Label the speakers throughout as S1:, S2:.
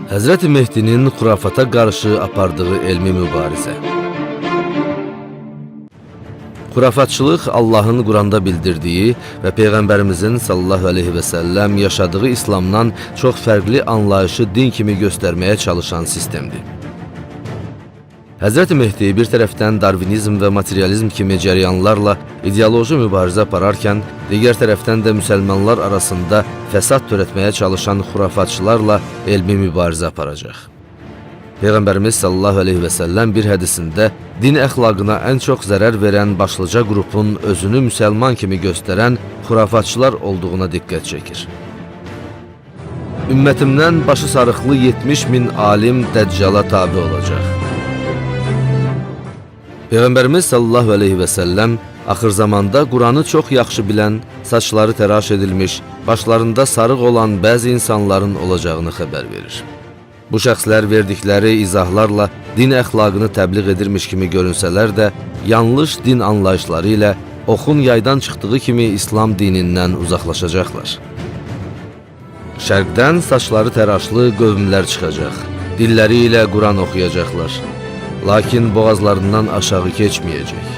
S1: Həzrəti Mehdinin xurafata qarşı apardığı elmi mübarizə. Xurafatçılıq Allahın Quranda bildirdiyi və Peyğəmbərimizin sallallahu aleyhi və səlləm yaşadığı İslamdan çox fərqli anlayışı din kimi göstərməyə çalışan sistemdir. Həzrəti Mehdi bir tərəfdən darvinizm və materializm kimi cəryanlarla ideoloji mübarizə apararkən, digər tərəfdən də müsəlmanlar arasında fəsad törətməyə çalışan xurafatçılarla elmi mübarizə aparacaq. Peyğəmbərimiz sallallahu aleyhi və səlləm bir hədisində din əxlaqına ən çox zərər verən başlıca qrupun özünü müsəlman kimi göstərən xurafatçılar olduğuna diqqət çəkir. Ümmətimdən başı sarıqlı 70.000 alim Dəccala tabi olacaq. Peyğəmbərimiz sallallahu aleyhi və səlləm axır zamanda Quranı çox yaxşı bilən, saçları təraş edilmiş, başlarında sarıq olan bəzi insanların olacağını xəbər verir. Bu şəxslər verdikləri izahlarla din əxlaqını təbliğ edirmiş kimi görünsələr də, yanlış din anlayışları ilə oxun yaydan çıxdığı kimi İslam dinindən uzaqlaşacaqlar. Şərqdən saçları təraşlı qövmlər çıxacaq, dilləri ilə Quran oxuyacaqlar. Lakin boğazlarından aşağı keçməyəcək.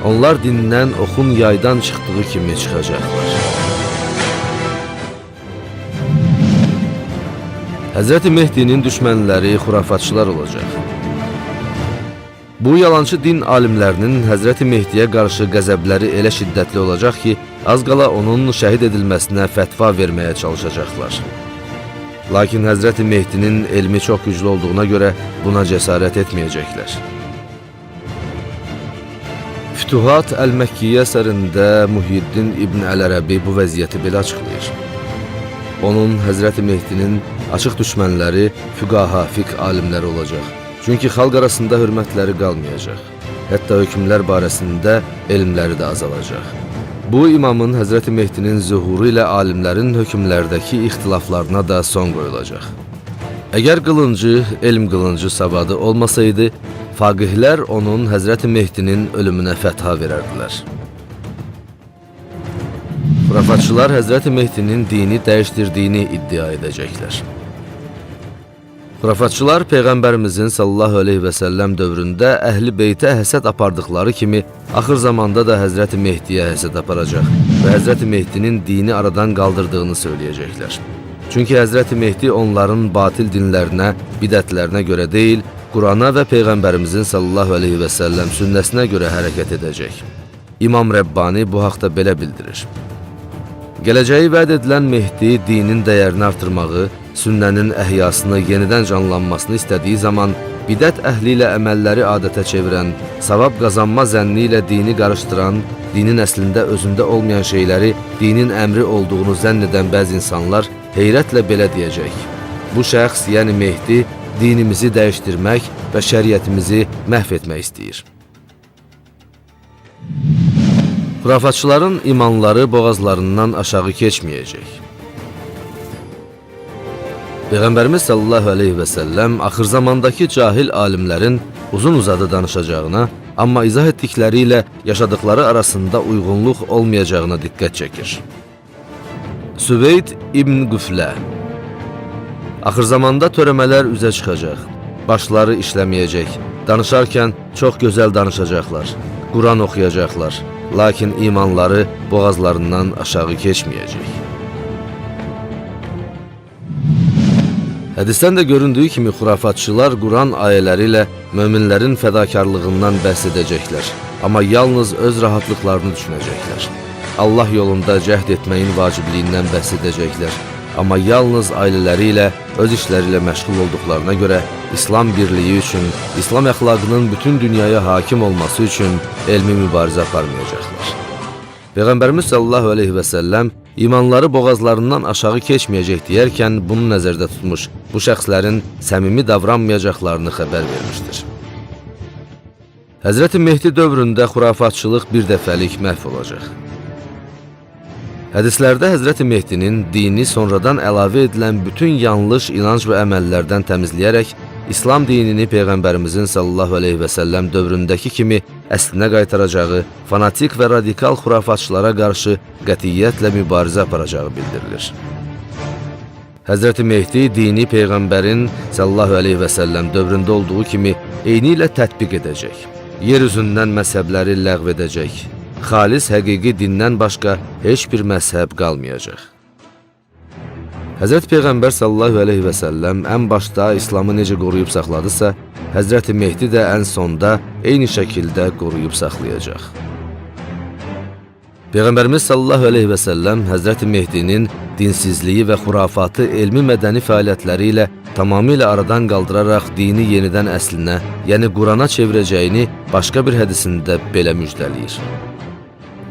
S1: Onlar dindən oxun yaydan çıxdığı kimi çıxacaqlar. Həzrəti Mehdinin düşmənləri xurafatçılar olacaq. Bu yalancı din alimlərinin Həzrəti Mehdiyə qarşı qəzəbləri elə şiddətli olacaq ki, az qala onun şəhid edilməsinə fətva verməyə çalışacaqlar. Lakin Həzrəti Mehdinin elmi çox güclü olduğuna görə buna cəsarət etməyəcəklər. Fütuhat Əl-Məkkiyyə əsərində Muhyiddin İbn Əl-Ərəbi bu vəziyyəti belə açıqlayır. Onun Həzrəti Mehdinin açıq düşmənləri füqaha, fiqh alimləri olacaq. Çünki xalq arasında hörmətləri qalmayacaq. Hətta hökmlər barəsində elmləri də azalacaq. Bu imamın Həzrəti Mehdinin zühuru ilə alimlərin hökmlərdəki ixtilaflarına da son qoyulacaq. Əgər qılıncı, elm qılıncı savadı olmasaydı, faqihlər onun Həzrəti Mehdinin ölümünə fətha verərdilər. Xurafatçılar Həzrəti Mehdinin dini dəyişdirdiyini iddia edəcəklər. Xurafatçılar Peyğəmbərimizin sallallahu aleyhi və səlləm dövründə Əhl-i Beytə həsəd apardıqları kimi, axır zamanda da Həzrəti Mehdiyə həsəd aparacaq və Həzrəti Mehdinin dini aradan qaldırdığını söyləyəcəklər. Çünki Həzrəti Mehdi onların batil dinlərinə, bidətlərinə görə deyil, Qurana və Peyğəmbərimizin sallallahu aleyhi və səlləm sünnəsinə görə hərəkət edəcək. İmam Rəbbani bu haqda belə bildirir. Gələcəyi vəd edilən Mehdi dinin dəyərini artırmağı, sünnənin əhyasını yenidən canlanmasını istədiyi zaman bidət əhli ilə əməlləri adətə çevirən, savab qazanma zənni ilə dini qarışdıran, dinin əslində özündə olmayan şeyləri dinin əmri olduğunu zənn edən bəzi insanlar heyrətlə belə deyəcək. Bu şəxs, yəni Mehdi, dinimizi dəyişdirmək və şəriətimizi məhv etmək istəyir. Xurafatçıların imanları boğazlarından aşağı keçməyəcək. Peyğəmbərimiz sallallahu aleyhi və səlləm axır zamandakı cahil alimlərin uzun-uzadı danışacağına, amma izah etdikləri ilə yaşadıkları arasında uyğunluq olmayacağına diqqət çəkir. Süveyd İbn Qüflə: axır zamanda törəmələr üzə çıxacaq, başları işləməyəcək, danışarkən çox gözəl danışacaqlar, Quran oxuyacaqlar, lakin imanları boğazlarından aşağı keçməyəcək. Hədisdən də göründüyü kimi xurafatçılar Quran ayələri ilə möminlərin fədakarlığından bəhs edəcəklər, amma yalnız öz rahatlıqlarını düşünəcəklər. Allah yolunda cəhd etməyin vacibliyindən bəhs edəcəklər, amma yalnız ailələri ilə, öz işləri ilə məşğul olduqlarına görə İslam birliyi üçün, İslam əxlaqının bütün dünyaya hakim olması üçün elmi mübarizə aparmayacaqlar. Peyğəmbərimiz sallallahu aleyhi və səlləm imanları boğazlarından aşağı keçməyəcək deyərkən bunu nəzərdə tutmuş, bu şəxslərin səmimi davranmayacaqlarını xəbər vermişdir. Həzrəti Mehdi dövründə xurafatçılıq bir dəfəlik məhv olacaq. Hədislərdə Həzrəti Mehdinin dini sonradan əlavə edilən bütün yanlış inanc və əməllərdən təmizləyərək İslam dinini Peyğəmbərimizin sallallahu aleyhi və səlləm dövründəki kimi əslinə qaytaracağı, fanatik və radikal xurafatçılara qarşı qətiyyətlə mübarizə aparacağı bildirilir. Həzrəti Mehdi dini Peyğəmbərin sallallahu əleyhi və səlləm dövründə olduğu kimi eyni ilə tətbiq edəcək. Yer üzündən məzhəbləri ləğv edəcək. Xalis həqiqi dindən başqa heç bir məzhəb qalmayacaq. Həzrət Peyğəmbər sallallahu əleyhi və səlləm ən başda İslamı necə qoruyub saxladısa, Həzrəti Mehdi də ən sonda eyni şəkildə qoruyub saxlayacaq. Peyğəmbərimiz sallallahu əleyhi və səlləm Həzrəti Mehdinin dinsizliyi və xurafatı elmi mədəni fəaliyyətləri ilə tamamilə aradan qaldıraraq dini yenidən əslinə, yəni Qurana çevirəcəyini başqa bir hədisində belə müjdələyir.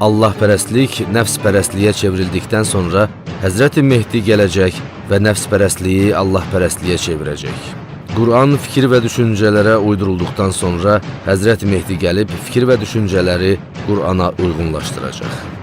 S1: Allahpərəstlik nəfspərəstliyə çevrildikdən sonra Həzrəti Mehdi gələcək və nəfspərəstliyi Allahpərəstliyə çevirəcək. Quran fikir və düşüncələrə uydurulduqdan sonra Həzrəti Mehdi gəlib fikir və düşüncələri Qurana uyğunlaşdıracaq.